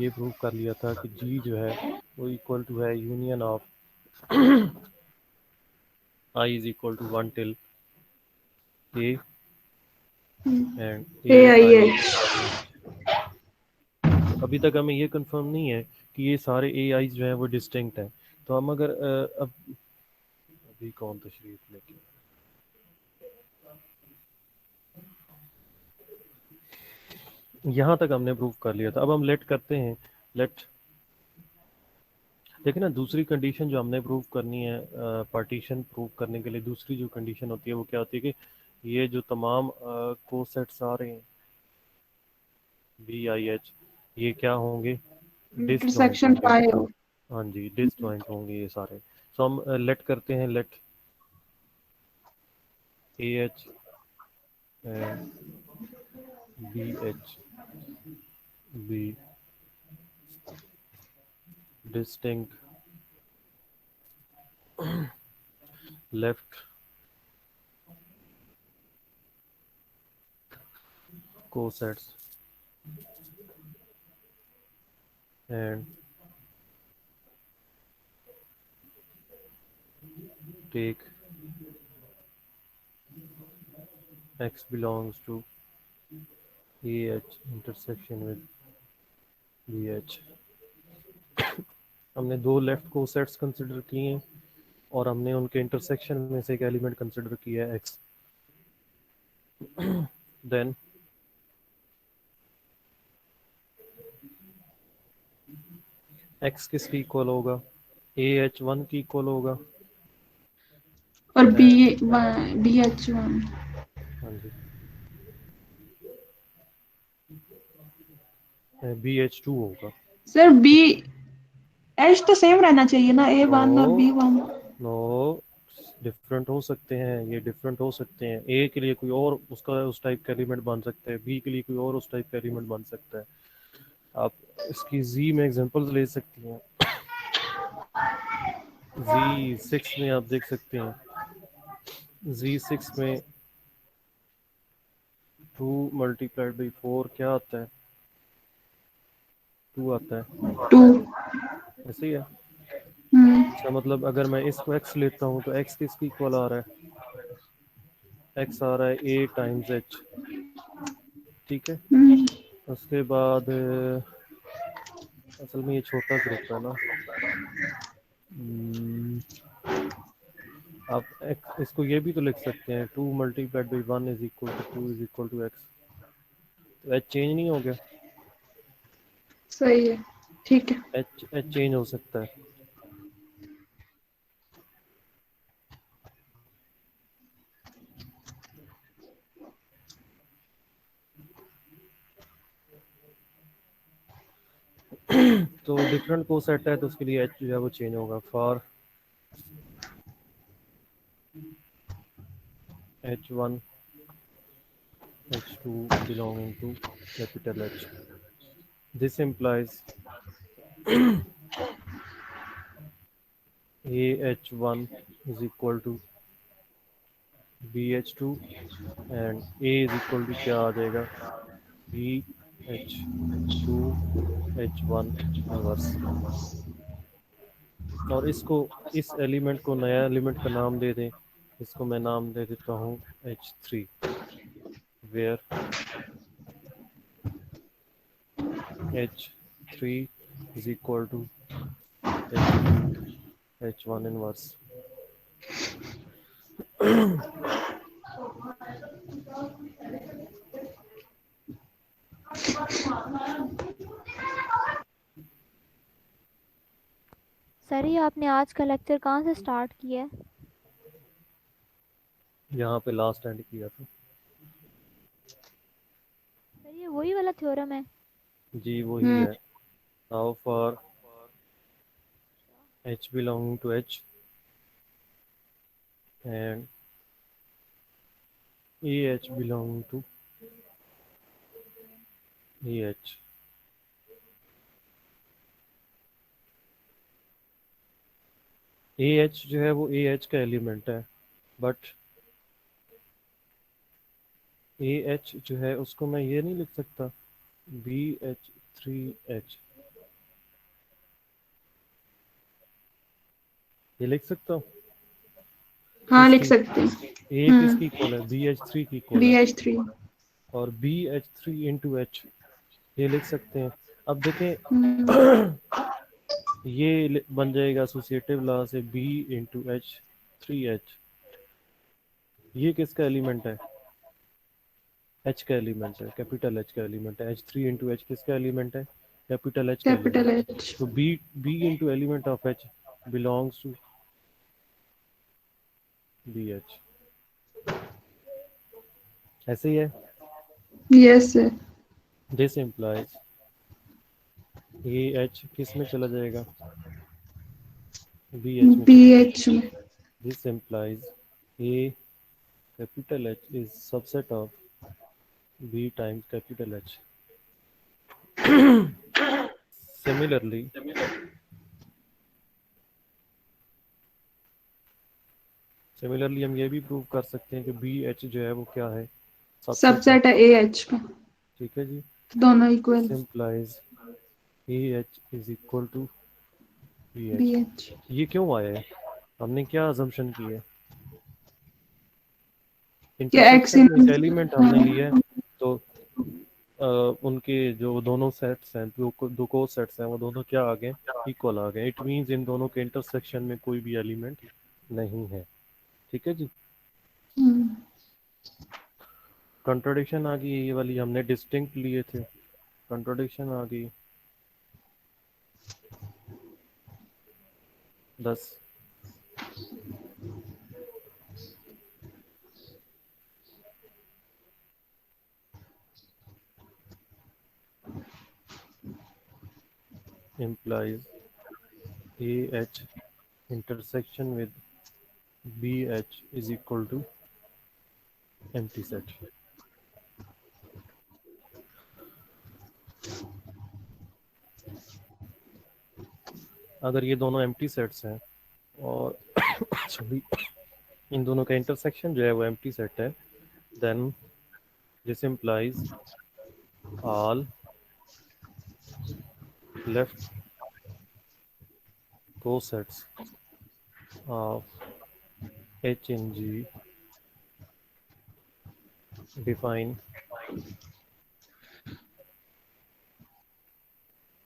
ये प्रूव कर लिया था कि जी जो है वो इक्वल टू है union of I is equal to 1 till A and A A I I H. तो अभी तक हमें ये कंफर्म नहीं है कि ये सारे ए आई जो हैं वो डिस्टिंक्ट हैं। तो हम अगर अब अभी कौन तशरीफ लेके यहाँ तक हमने प्रूव कर लिया था। अब हम लेट करते हैं। लेट देखिए ना, दूसरी कंडीशन जो हमने प्रूव करनी है पार्टीशन प्रूव करने के लिए, दूसरी जो कंडीशन होती है वो क्या होती है कि ये जो तमाम कोसेट्स आ रहे हैं बी आई एच, ये क्या होंगे, डिसजॉइंट इंटरसेक्शन होंगे। पाए हो। हाँ जी, डिसजॉइंट होंगे ये सारे। तो हम लेट करते हैं, let A H and B H be distinct left cosets and take x belongs to AH intersection with BH। हमने दो लेफ्ट कोसेट्स कंसिडर किए हैं और हमने उनके इंटरसेक्शन में से एक एलिमेंट कंसिडर किया है x। देन x किसकी इक्वल होगा, AH1 की इक्वल होगा। और B and B H one. हाँ जी BH2 होगा। सर बी एच तो सेम रहना चाहिए ना, ए नो वन और बी वन। नो, डिफरेंट हो सकते हैं, ये डिफरेंट हो सकते हैं। ए के लिए कोई और उसका उस टाइप का एलिमेंट बन सकता है, बी के लिए कोई और उस टाइप का एलिमेंट बन सकता है। आप इसकी जी में एग्जांपल्स ले सकती हैं। Z6 में आप देख सकते हैं, Z6 में 2 मल्टीप्लाइड बाई 4 क्या आता है, 2 आता है। टू। ऐसे ही है। इसका मतलब अगर मैं इसको x लेता हूँ तो x किसकी इक्वल आ रहा है, x आ रहा है a टाइम्स h। ठीक है। उसके बाद असल में ये छोटा ग्रुप है ना। आप इसको ये भी तो लिख सकते हैं, 2 multiplied by 1 is equal to 2 is equal to x। तो h चेंज नहीं हो गया, सही है, ठीक है। h चेंज हो सकता है। तो डिफरेंट को सेट है तो उसके लिए h जो है वो चेंज होगा। For h1 h2 belonging to capital H, this implies AH1 is equal to BH2 and A is equal to क्या आ जाएगा, BH2 H1 इनवर्स। और इसको, इस एलिमेंट को नया एलिमेंट का नाम दे दें। इसको मैं नाम दे देता हूँ H3, where H3 is equal to H2 H1 inverse। Sir ये आपने आज का लेक्चर कहाँ से स्टार्ट किया है? यहाँ पे लास्ट एंड किया था। सर ये वही वाला थ्योरम है? जी वही है। Now for H belonging to H and AH belonging to AH। AH जो है वो AH का एलिमेंट है, बट AH जो है उसको मैं ये नहीं लिख सकता BH3H। ये लिख सकता हूँ। हाँ लिख किसकी? सकते हैं। ए किसकी इक्वल है? BH3 की इक्वल है। BH3। और BH3 इंटू H ये लिख सकते हैं। अब देखें ये बन जाएगा एसोसिएटिव लॉ से B इंटू H3H। ये किसका एलिमेंट है? H का एलिमेंट है, कैपिटल H का एलिमेंट है। H3 इंटू H किसका एलिमेंट है? कैपिटल H का कैपिटल एलिमेंट है। H। तो B into element of H belongs to BH। ऐसे ही है। Yes sir. दिस इम्प्लाइज ये H किस में चला जाएगा? BH में चला जाएगा। BH में। This implies A capital H is subset of B times capital H. Similarly, हम ये भी प्रूव कर सकते हैं कि BH जो है वो क्या है? सबसेट है AH का। ठीक है जी। दोनों equal. This implies AH is equal to BH। BH। ये क्यों आया है? हमने क्या अजम्पशन की है? क्या X इंटरसेक्शन में एक इन। एलिमेंट हमने लिया है, तो उनके जो दोनों सेट्स हैं, दो को सेट्स हैं, वो दोनों क्या आ गए? इक्वल आ गए। इट मींस इन दोनों के इंटरसेक्शन में कोई भी एलिमेंट नहीं है। ठीक है जी। कंट्राडिक्शन आ गई, ये वाली हमने डिस्टिंक्ट लिए थे, कंट्राडिक्शन आ गई। 10 implies AH intersection with BH is equal to empty set। अगर ये दोनों एम्प्टी सेट्स हैं और सॉरी इन दोनों का इंटरसेक्शन जो है वो एम्प्टी सेट है, then this implies all left cosets of H in G define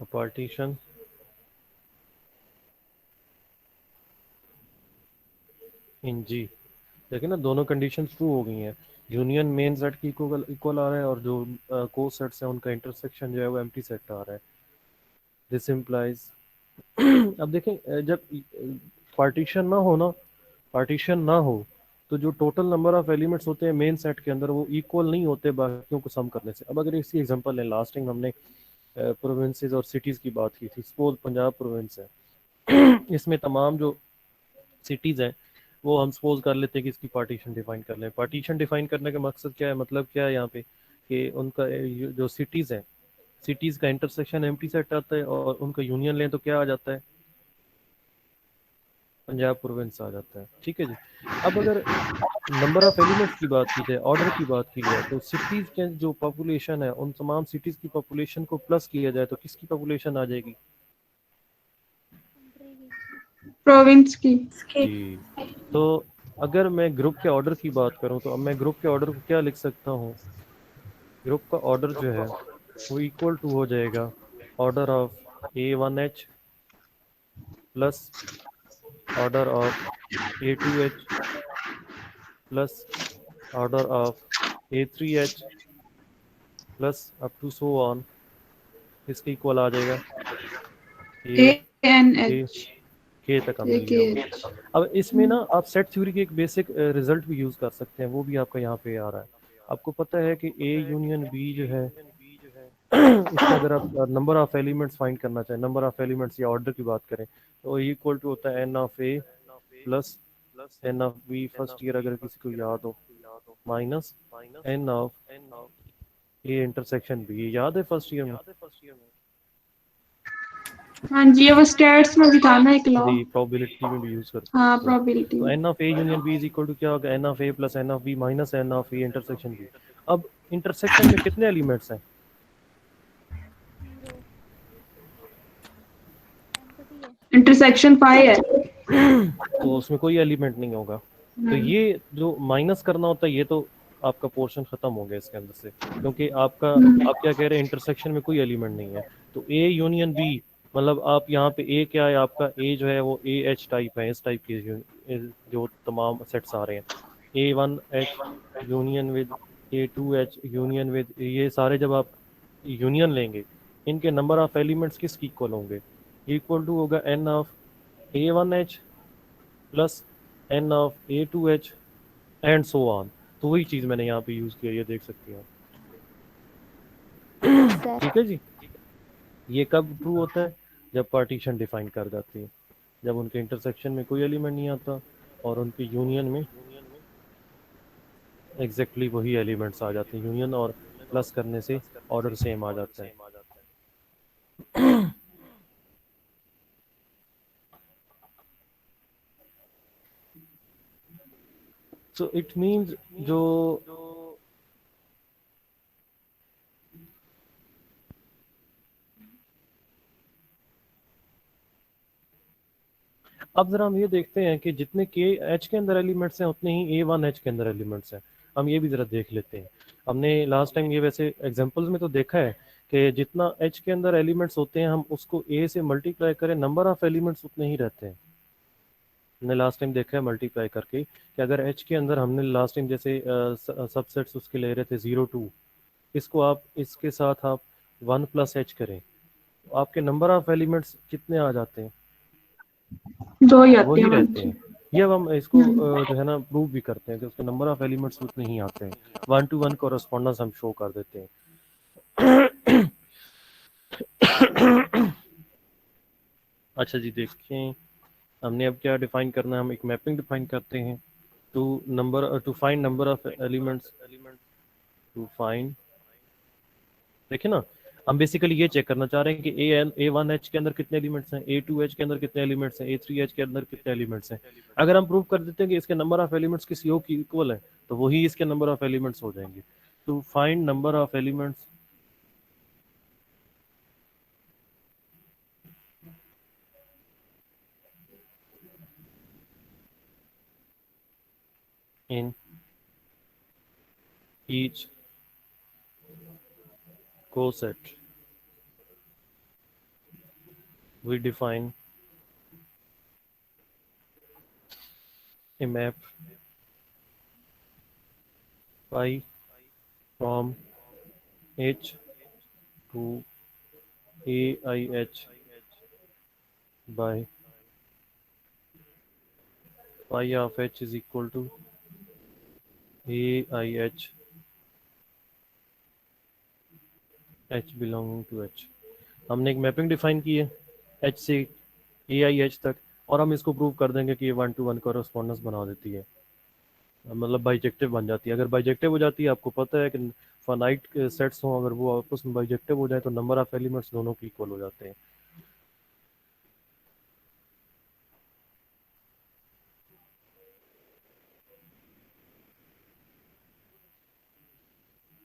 a partition in G. देखिए ना, दोनों कंडीशंस ट्रू हो गई हैं। यूनियन मेन सेट की इक्वल आ रहा है और जो को सेट्स हैं उनका इंटरसेक्शन जो है वो एम्प्टी सेट आ रहा है। दिस इम्प्लाइज अब देखें, जब पार्टीशन ना हो तो जो टोटल नंबर ऑफ एलिमेंट्स होते हैं मेन सेट के अंदर वो इक्वल नहीं होते बाकियों को सम करने से। अब अगर इसकी एग्जांपल लें, लास्ट टाइम हमने प्रोविंसेस और सिटीज़ की बात की थी। सपोज पंजाब प्रोविंस है, इसमें तमाम जो सिटीज़ हैं वो हम सपोज कर लेते हैं कि इसकी पार्टीशन डिफाइन कर लें। पार्टीशन डिफाइन करने का मकसद क्या है, मतलब क्या है यहाँ पे, कि उनका जो सिटीज़ हैं, सिटीज़ का इंटरसेक्शन एम्प्टी सेट आता है और उनका यूनियन लें तो क्या आ जाता है? पंजाब प्रोविंस आ जाता है। ठीक है जी। अब अगर नंबर ऑफ एलिमेंट्स की बात की जाए, ऑर्डर की बात की जाए, तो सिटीज़ के जो पॉपुलेशन है उन तमाम सिटीज़ की पॉपुलेशन को प्लस किया जाए तो किसकी पॉपुलेशन आ जाएगी? प्रोविंस की। जी। तो अगर मैं ग्रुप के ऑर्डर की बात करूं तो अब मैं ग्रुप के ऑर्डर को क्या लिख सकता हूं? ग्रुप का ऑर्डर जो है वो इक्वल टू हो जाएगा order of A1H plus order of A2H plus order of A3H plus up to so on. इसके इक्वल आ जाएगा ANH। के तक हमने लिया होगा। अब इसमें ना आप सेट थ्योरी के एक बेसिक रिजल्ट भी यूज़ कर सकते हैं, वो भी आपका यहाँ पे आ रहा है। आपको पता है कि A यूनियन B जो है इसका अगर आप नंबर ऑफ एलिमेंट्स फाइंड करना चाहें, नंबर ऑफ एलिमेंट्स या ऑर्डर की बात करें, तो इक्वल टू होता है N of A plus N of B first year अगर किसी को याद हो, minus N of A intersection B। याद है फर्स्ट ईयर में? हाँ जी, ये वो स्टैट्स में भी था ना एक लॉ। जी, प्रोबेबिलिटी में भी यूज करते हाँ हैं। प्रोबेबिलिटी। तो N of A union B is equal to क्या होगा? N of A plus N of B minus N of A intersection B। अब इंटरसेक्शन में कितने एलिमेंट्स हैं? इंटरसेक्शन 5 है। तो उसमें कोई एलिमेंट नहीं होगा। तो ये जो माइनस करना होता है ये तो आपका पोर्शन खत्म हो गया इसके अंदर से, क्योंकि आपका आप क्या कह रहे हैं इंटरसेक्शन में कोई एलिमेंट नहीं है। तो ए यूनियन बी, मतलब आप यहाँ पे ए क्या है, आपका ए जो है वो ए एच टाइप है, इस टाइप की जो तमाम सेट्स आ रहे हैं, A one H union with A two H union with, ये सारे जब आप यूनियन लेंगे इनके नंबर ऑफ एलिमेंट्स किसकी इक्वल होंगे, इक्वल टू होगा n of A one H plus n of A two H and so on. तो वही चीज़ मैंने यहाँ पे यूज़ किया, ये देख सकती हैं सर ठीक है जी। ये कब ट्रू होता है, जब पार्टीशन डिफाइन कर जाती है, जब उनके इंटरसेक्शन में कोई एलिमेंट नहीं आता और उनके यूनियन में एग्जैक्टली वही एलिमेंट्स आ जाते हैं, यूनियन और प्लस करने से ऑर्डर सेम आ जाता है। सो इट मीन्स जो अब जरा हम ये देखते हैं कि जितने के एच के अंदर एलिमेंट्स हैं उतने ही ए वन एच के अंदर एलिमेंट्स हैं। हम ये भी जरा देख लेते हैं। हमने लास्ट टाइम ये वैसे एग्जांपल्स में तो देखा है कि जितना एच के अंदर एलिमेंट्स होते हैं हम उसको ए से मल्टीप्लाई करें, नंबर ऑफ एलिमेंट्स उतने ही रहते हैं। हमने लास्ट टाइम देखा है मल्टीप्लाई करके कि अगर एच के अंदर हमने लास्ट टाइम जैसे सबसेट्स उसके ले रहे थे 0 2, इसको आप इसके साथ आप 1 + एच करें तो आपके नंबर ऑफ एलिमेंट्स कितने आ जाते हैं, दो ही आते वही हैं मान रहते जी। हैं। ये अब हम इसको जो है ना प्रूव भी करते हैं कि उसके नंबर ऑफ एलिमेंट्स उतने ही आते हैं, 1 to 1 कॉरेस्पॉन्डेंस हम शो कर देते हैं। अच्छा जी देखिए, हमने अब क्या डिफाइन करना है, हम एक मैपिंग डिफाइन करते हैं to find number of elements, to find, देखिए ना, हम बेसिकली ये चेक करना चाह रहे हैं कि ए वन एच के अंदर कितने एलिमेंट्स हैं, ए टू एच के अंदर कितने एलिमेंट्स हैं, ए थ्री एच के अंदर कितने एलिमेंट्स हैं। अगर हम प्रूव कर देते हैं कि इसके नंबर ऑफ एलिमेंट्स किसी और की इक्वल है तो वही इसके नंबर ऑफ एलिमेंट्स हो जाएंगे। To find number of elements in each coset we define a map phi from H to AIH by phi of H is equal to AIH H belonging to H। हमने एक mapping define की है H से AIH तक, और हम इसको prove कर देंगे कि ये 1 to 1 कॉरेस्पॉन्डेंस बना देती है, मतलब बाइजेक्टिव बन जाती है। अगर बाइजेक्टिव हो जाती है, आपको पता है कि फाइनाइट सेट्स हों, अगर वो आपस में बाइजेक्टिव हो जाए तो नंबर ऑफ एलिमेंट्स दोनों की इक्वल हो जाते हैं।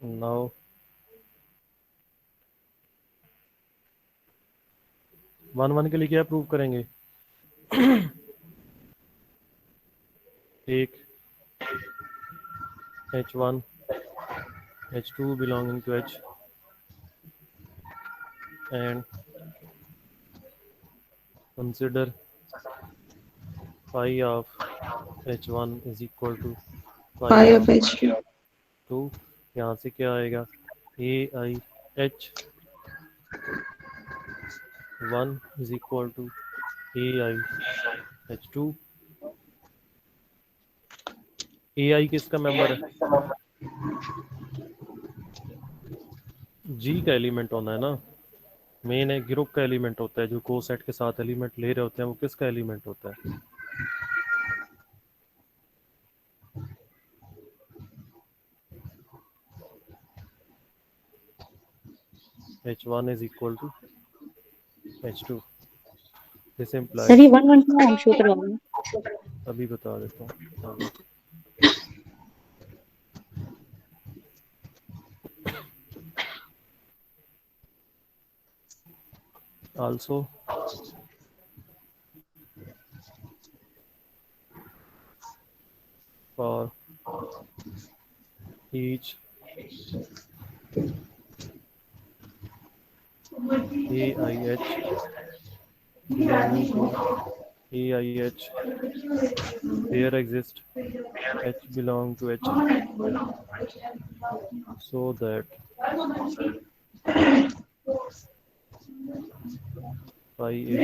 नाउ 1 1 के लिए क्या प्रूव करेंगे, एक H1 H2 belonging to H and consider phi of H1 is equal to phi pi of of H two 2। यहाँ से क्या आएगा, AIH 1 is equal to AIH2। AI किसका मेंबर है, G का एलिमेंट होना है ना, मेन है ग्रुप का एलिमेंट होता है, जो कोसेट के साथ एलिमेंट ले रहे होते हैं वो किसका एलिमेंट होता है, H1 is equal to H2। This sir implies, ये 1 1 क्यों शो करवा रहे हैं? अभी बता देता हूँ अभी। Also each AIH belonging to AIH there exists H belong to H so that phi is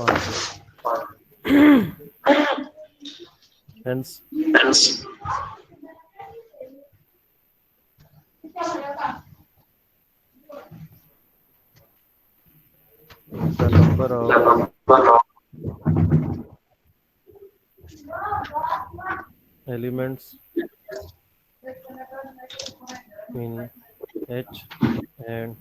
answer. Hence the number of elements in H and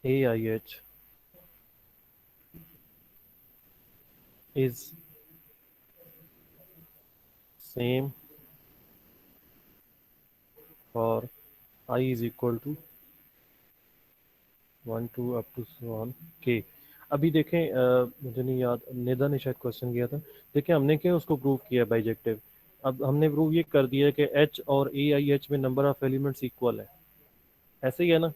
AIH is same for I is equal to 1 to up to so on k. अभी देखें मुझे नहीं याद, निदा ने शायद question किया था। देखें हमने क्या उसको प्रूव किया बाइजेक्टिव। अब हमने प्रूव ये कर दिया कि H और AIH में नंबर ऑफ एलिमेंट्स इक्वल है, ऐसे ही है ना।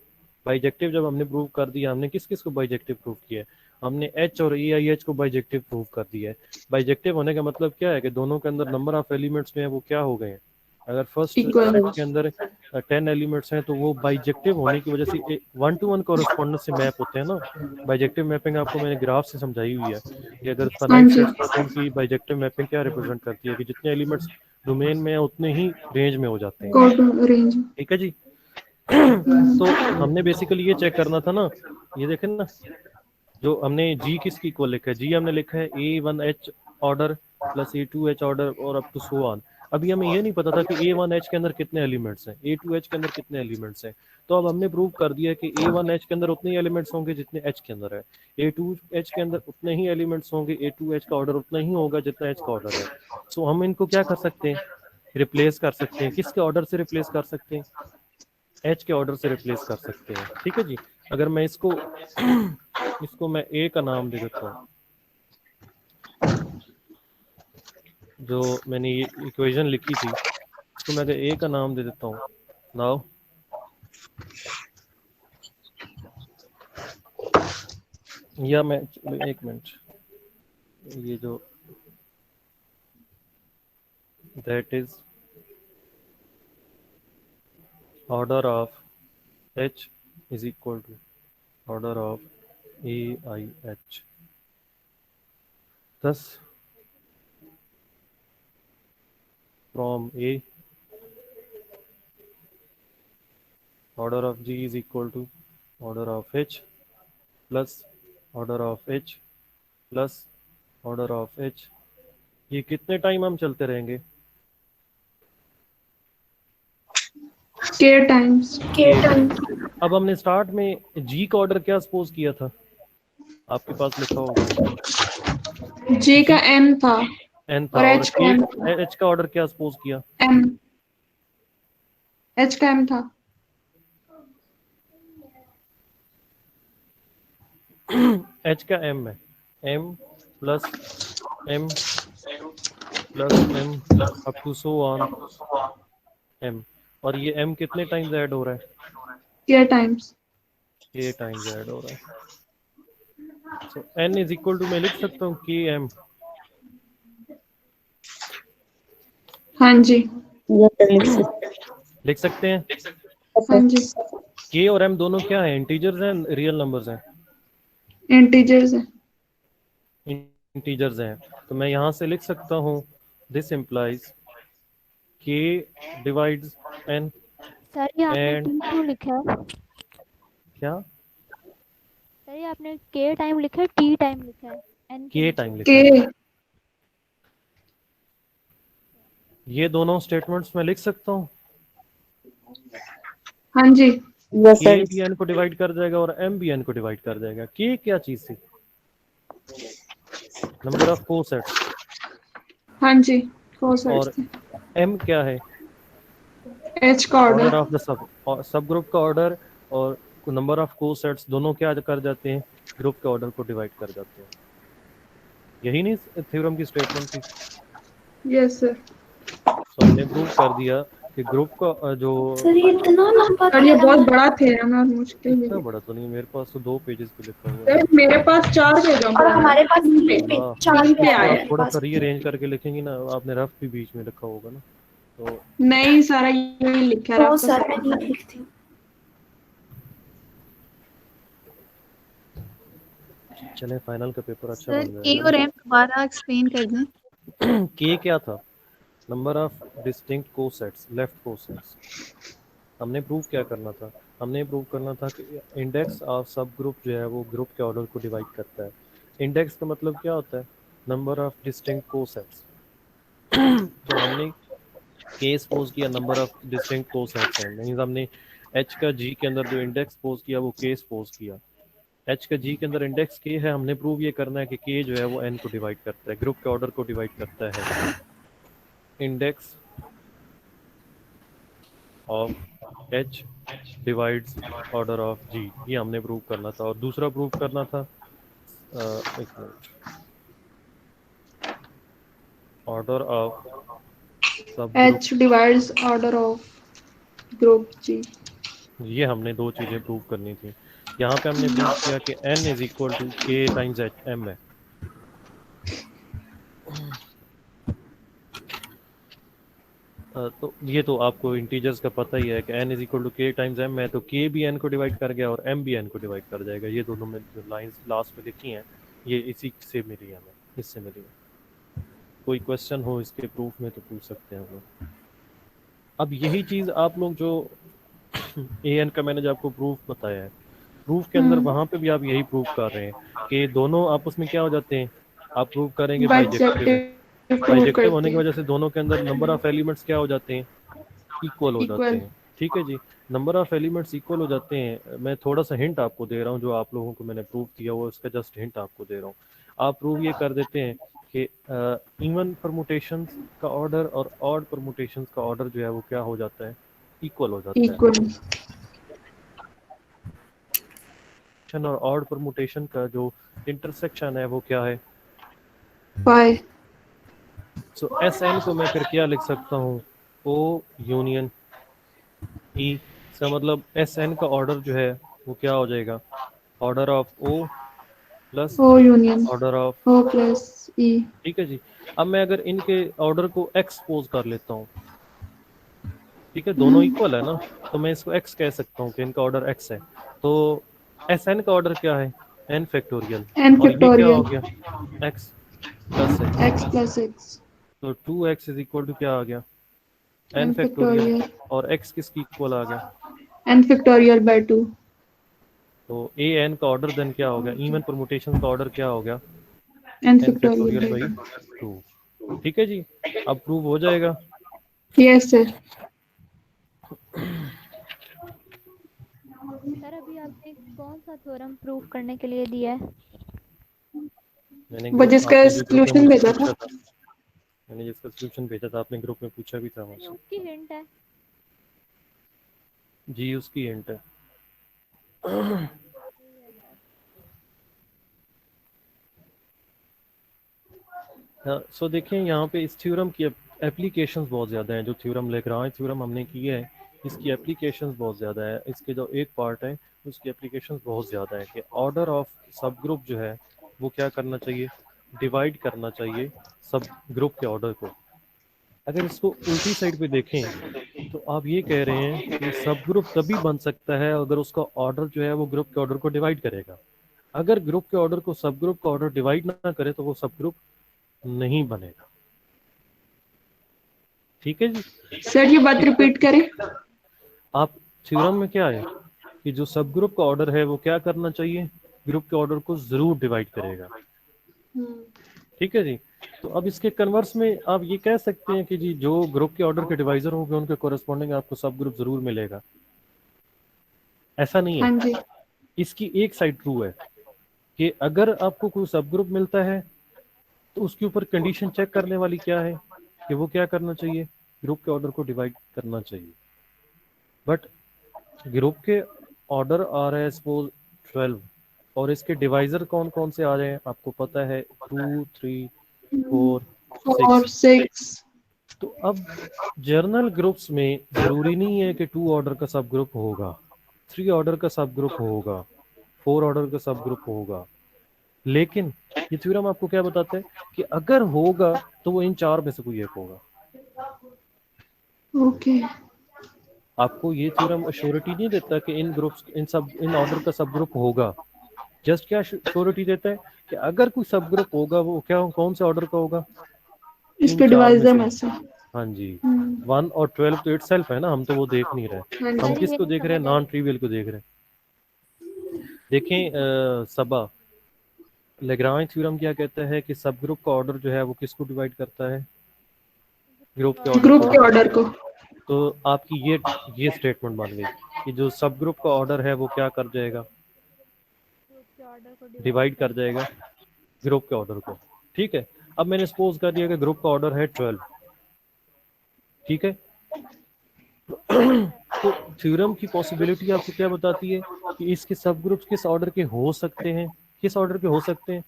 बाइजेक्टिव जब हमने प्रूव कर दिया, हमने किस किस को बाइजेक्टिव प्रूव किया है? हमने H और AIH को बाइजेक्टिव प्रूव कर दिया है। बाइजेक्टिव होने का मतलब क्या है कि दोनों के अंदर नंबर ऑफ एलिमेंट्स में है वो क्या हो गए हैं। अगर फर्स्ट सेट के अंदर 10 एलिमेंट्स हैं तो वो बाइजेक्टिव होने की वजह से 1-to-1 कॉरेस्पॉन्डेंस से मैप होते हैं ना। बाइजेक्टिव मैपिंग आपको मैंने ग्राफ से समझाई हुई है कि अगर फाइनाइट सेट्स हैं उनकी बाइजेक्टिव मैपिंग क्या रिप्रेजेंट करती है कि जितने एलिमेंट्स डोमेन में है उतने ही रेंज में हो जाते हैं। ठीक है जी। तो हमने बेसिकली ये चेक करना था ना, ये देखें ना, जो हमने जी किसकी इक्वल लिखा है, जी हमने लिखा है A1H order plus A2H order और अप टू सो ऑन। अभी हमें ये नहीं पता था कि A1H के अंदर कितने एलिमेंट्स हैं, A2H के अंदर कितने एलिमेंट्स हैं। तो अब हमने प्रूव कर दिया कि A1H के अंदर उतने ही एलिमेंट्स होंगे जितने H के अंदर है, A2H के अंदर उतने ही एलिमेंट्स होंगे, A2H का ऑर्डर उतना ही होगा जितना H का ऑर्डर है। सो हम इनको क्या कर सकते हैं, रिप्लेस कर सकते हैं। किसके ऑर्डर से रिप्लेस कर सकते हैं? H के ऑर्डर से रिप्लेस कर सकते हैं। ठीक है जी। अगर मैं इसको मैं A का नाम दे देता हूँ, जो मैंने ये इक्वेशन लिखी थी इसको मैं अगर A का नाम दे देता हूँ। नाउ या मैं एक मिनट, ये जो that is order of H is equal to order of AIH. Thus, from A, order of G is equal to order of H plus order of H plus order of H। ये कितने time हम चलते रहेंगे? K times. अब हमने start में G का order क्या सपोज किया था, आपके पास लिखा होगा G का M था N था, और और H का M H का ऑर्डर क्या सपोज किया? M, H का M था। H का M है, M plus M plus M up to so on M। और ये M कितने टाइम्स ऐड हो रहा है? K times. K times add हो रहा है। सो N इज इक्वल टू मैं लिख सकता हूँ KM। हाँ जी लिख सकते हैं। हाँ जी K और M दोनों क्या है, इंटीजर्स हैं रियल नंबर्स हैं? इंटीजर्स है। इंटीजर्स हैं। तो मैं यहाँ से लिख सकता हूँ this implies K divides N। Sir ये आपने And- T क्यों लिखा है? क्या? सर ये आपने K टाइम लिखा है, T टाइम लिखा है, N K टाइम लिखा है। K ये दोनों स्टेटमेंट्स मैं लिख सकता हूँ। हाँ जी K भी N को डिवाइड कर जाएगा और M भी N को डिवाइड कर जाएगा। K क्या चीज थी? Number of cosets. हाँ जी और M क्या है? H का order order. Of the sub group का ऑर्डर और नंबर ऑफ कोसेट्स दोनों क्या कर जाते हैं? ग्रुप के ऑर्डर को डिवाइड कर जाते हैं। यही नहीं थ्योरम की स्टेटमेंट थी। Yes sir. तो हमने प्रूव कर दिया कि ग्रुप का जो सर ये इतना लंबा सर ये बहुत थ्योरम है। बड़ा थ्योरम है और मुश्किल भी इतना है। बड़ा तो नहीं, मेरे पास तो 2 पेजेस पे लिखा हुआ है। सर मेरे पास 4 पेजों और पे है। हमारे पास तीन पे 3 पे अल्लाह, 4 पे पे आया आया आप है है। थोड़ा पास सा पे। रीअरेंज करके लिखेंगे ना, आपने रफ भी बीच में लिखा होगा ना, तो नहीं सारा यही लिखा है तो आपका सर सब मैं कुछ। नहीं लिखती हूँ। चले फाइनल का पेपर अच्छा सर बन के जाएगा। और एम दोबारा एक्सप्लेन कर दें। के क्या था? Number of distinct cosets, left cosets. हमने प्रूव क्या करना था? हमने प्रूव करना था कि इंडेक्स ऑफ सब ग्रुप जो है वो ग्रुप के ऑर्डर को डिवाइड करता है। इंडेक्स का मतलब क्या होता है? Number of distinct cosets. तो हमने के सपोज किया नंबर ऑफ डिस्टिंक्ट कोसेट्स हैं, मींस हमने एच का जी के अंदर जो इंडेक्स सपोज किया वो के सपोज किया। एच का जी के अंदर इंडेक्स के है, हमने प्रूव ये करना है कि के जो है वो एन को डिवाइड करता है, ग्रुप के ऑर्डर को डिवाइड करता है। Index of H divides order of G, ये हमने प्रूव करना था। और दूसरा प्रूव करना था एक मिनट, ऑर्डर ऑफ सब group. H divides order of group G। ये हमने 2 चीज़ें प्रूव करनी थी। यहाँ पे हमने प्रूव किया कि n इज इक्वल टू के टाइम्स एम है। तो ये तो आपको इंटीजर्स का पता ही है कि n इज इक्वल टू के टाइम्स एम है, तो k भी n को डिवाइड कर गया और m भी n को डिवाइड कर जाएगा। ये दोनों में जो लाइंस लास्ट में लिखी हैं ये इसी से मिली है, हमें इससे मिली है। कोई क्वेश्चन हो इसके प्रूफ में तो पूछ सकते हैं हम लोग। अब यही चीज़ आप लोग जो ए एन का मैंने जो आपको प्रूफ बताया है, प्रूफ के अंदर वहाँ पे भी आप यही प्रूफ कर रहे हैं कि दोनों आपस में क्या हो जाते हैं, आप प्रूव करेंगे बाइजेक्टिव है। बाइजेक्टिव प्रूव बाइजेक्टिव होने करते की हैं। वजह से दोनों के अंदर नंबर ऑफ एलिमेंट्स क्या हो जाते हैं, इक्वल हो जाते इक्वल। हैं। ठीक है जी, नंबर ऑफ एलिमेंट्स इक्वल हो जाते हैं। मैं थोड़ा सा हिंट आपको दे रहा हूँ, जो आप लोगों को मैंने प्रूफ दिया वो उसका जस्ट हिंट आपको दे रहा हूँ। आप प्रूव ये कर देते हैं कि इवन परमुटेशंस का ऑर्डर और ऑड परमुटेशंस का ऑर्डर जो है वो क्या हो जाता है, इक्वल हो जाता है। इक्वल। और ऑड परमुटेशन का जो इंटरसेक्शन है वो क्या है? पाई। सो एस एन को मैं फिर क्या लिख सकता हूँ, ओ यूनियन ई। इसका मतलब एस एन का ऑर्डर जो है वो क्या हो जाएगा, order of O plus O union order of. O plus E। ठीक है जी। अब मैं अगर इनके ऑर्डर को एक्सपोज कर लेता हूँ, ठीक है, दोनों इक्वल है ना, तो मैं इसको एक्स कह सकता हूँ कि इनका ऑर्डर एक्स है। तो एस एन का ऑर्डर क्या है, एन फैक्टोरियल। N और ये क्या हो फैक्टोरियल गया, x plus x. X plus X। तो 2x इज इक्वल टू क्या आ गया, एन N फैक्टोरियल। फैक्टोरियल और x किसकी इक्वल आ गया, N फैक्टोरियल बाय 2। तो ए एन का ऑर्डर देन क्या हो गया, इवन परमुटेशन का ऑर्डर क्या हो गया, N N factorial factorial by by 2। ठीक है जी, अब प्रूव हो जाएगा। 2। Yes sir. सर अभी आपने कौन सा थ्योरम प्रूव करने के लिए दिया है? मैंने वो ग्रुप, जिसका आपने जो ग्रुप में सॉल्यूशन मुझसे भेजा पूछा था। था, मैंने जिसका सोल्यूशन भेजा था आपने ग्रुप में पूछा भी था ये मुझसे। उसकी हिंट है। जी उसकी हिंट है। सो देखिए यहाँ पे इस थ्योरम की एप्लीकेशंस बहुत ज़्यादा हैं। जो थ्योरम लेग्रांज थ्योरम हमने की है इसकी एप्लीकेशंस बहुत ज़्यादा है। इसके जो एक पार्ट है उसकी एप्लीकेशंस बहुत ज़्यादा है कि ऑर्डर ऑफ सब ग्रुप जो है वो क्या करना चाहिए, डिवाइड करना चाहिए सब ग्रुप के ऑर्डर को। अगर इसको उल्टी साइड पे देखें तो आप ये कह रहे हैं कि सब ग्रुप तभी बन सकता है अगर उसका ऑर्डर जो है वो ग्रुप के ऑर्डर को डिवाइड करेगा। अगर ग्रुप के ऑर्डर को सब ग्रुप का ऑर्डर डिवाइड ना करे तो वो सब ग्रुप नहीं बनेगा। ठीक है जी। सर ये बात इसका रिपीट करें। आप थ्योरम में क्या है कि जो सब ग्रुप का ऑर्डर है वो क्या करना चाहिए, ग्रुप के ऑर्डर को जरूर डिवाइड करेगा। ठीक है जी। तो अब इसके कन्वर्स में आप ये कह सकते हैं कि जी जो ग्रुप के ऑर्डर के डिवाइजर होंगे उनके कोरेस्पॉन्डिंग आपको सब ग्रुप जरूर मिलेगा। ऐसा नहीं है, हाँ जी। इसकी एक साइड ट्रू है कि अगर आपको कोई सब ग्रुप मिलता है तो उसके ऊपर कंडीशन चेक करने वाली क्या है कि वो क्या करना चाहिए, ग्रुप के ऑर्डर को डिवाइड करना चाहिए। बट ग्रुप के ऑर्डर आ रहा है सपोज 12, और इसके डिवाइजर कौन कौन से आ रहे हैं आपको पता है, 2, 3, 4, 4, 6। 6। तो अब जर्नल ग्रुप्स में जरूरी नहीं है कि 2 ऑर्डर का सब ग्रुप होगा, 3 ऑर्डर का सब ग्रुप होगा, 4 ऑर्डर का सब ग्रुप होगा। लेकिन ये थ्योरम आपको क्या बताता है कि अगर होगा तो वो इन 4 में से कोई एक होगा। ओके। आपको ये थ्योरम अश्योरिटी नहीं देता कि इन ऑर्डर का सब ग्रुप होगा। जस्ट क्या श्योरिटी देता है कि अगर कोई सब ग्रुप होगा वो क्या कौन से ऑर्डर का होगा, इन इसके 4 में डिवाइजर से। में से। हाँ जी, 1 और 12 तो इटसेल्फ है ना, हम तो वो देख नहीं रहे। हाँ हम जी। अरे ये किसको नहीं देख रहे हैं, समझ आई। नॉन ट्रिवियल को देख रहे हैं। देखें सबा, लेग्रांज थ्योरम क्या कहता है कि सब ग्रुप का ऑर्डर जो है वो किसको डिवाइड करता है, ग्रुप के ऑर्डर ग्रुप को। के ऑर्डर को। तो आपकी ये स्टेटमेंट बन गई कि जो सब ग्रुप का ऑर्डर है वो क्या कर जाएगा, ग्रुप के ऑर्डर को डिवाइड कर जाएगा ग्रुप के ऑर्डर को। ठीक है, अब मैंने सपोज कर दिया कि ग्रुप का ऑर्डर है 12। ठीक है, तो थ्योरम की पॉसिबिलिटी आपको क्या बताती है कि इसके सब ग्रुप्स किस ऑर्डर के हो सकते हैं, किस ऑर्डर के हो सकते हैं,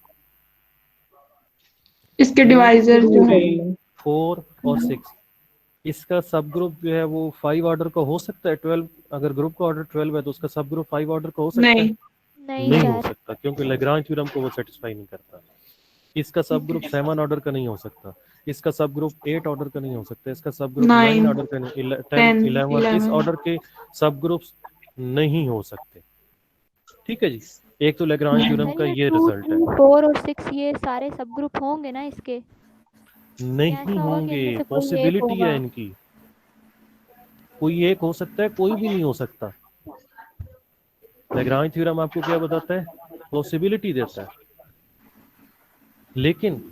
इसके 2, डिवाइजर जो है। 3, 4 और 6। इसका सब ग्रुप जो है वो 5 ऑर्डर का हो सकता है। 12, अगर ग्रुप का ऑर्डर 12 है तो उसका सब ग्रुप 5 ऑर्डर का हो सकता है, नहीं। नहीं नहीं हो सर। सकता, क्योंकि लेग्रांज थ्योरम को वो सेटिस्फाई नहीं करता। इसका सब ग्रुप 7 ऑर्डर का नहीं हो सकता, इसका सब ग्रुप 8 ऑर्डर का नहीं हो सकता, इसका सब ग्रुप 9 9, ऑर्डर का नहीं, 10, 10, 11 इस 11। ऑर्डर के सब ग्रुप्स नहीं हो सकते। ठीक है जी, एक तो लेग्रांज थ्योरम सर का ये ये 2, रिजल्ट है। 3, 4 और 6 ये सारे सब ग्रुप होंगे ना इसके, या नहीं ऐसा होगा कि होंगे, इनमें से कोई एक पॉसिबिलिटी होगा। है इनकी, कोई एक हो सकता है, कोई भी नहीं हो सकता। लेग्रांज थ्योरम आपको क्या बताता है, पॉसिबिलिटी देता है। लेकिन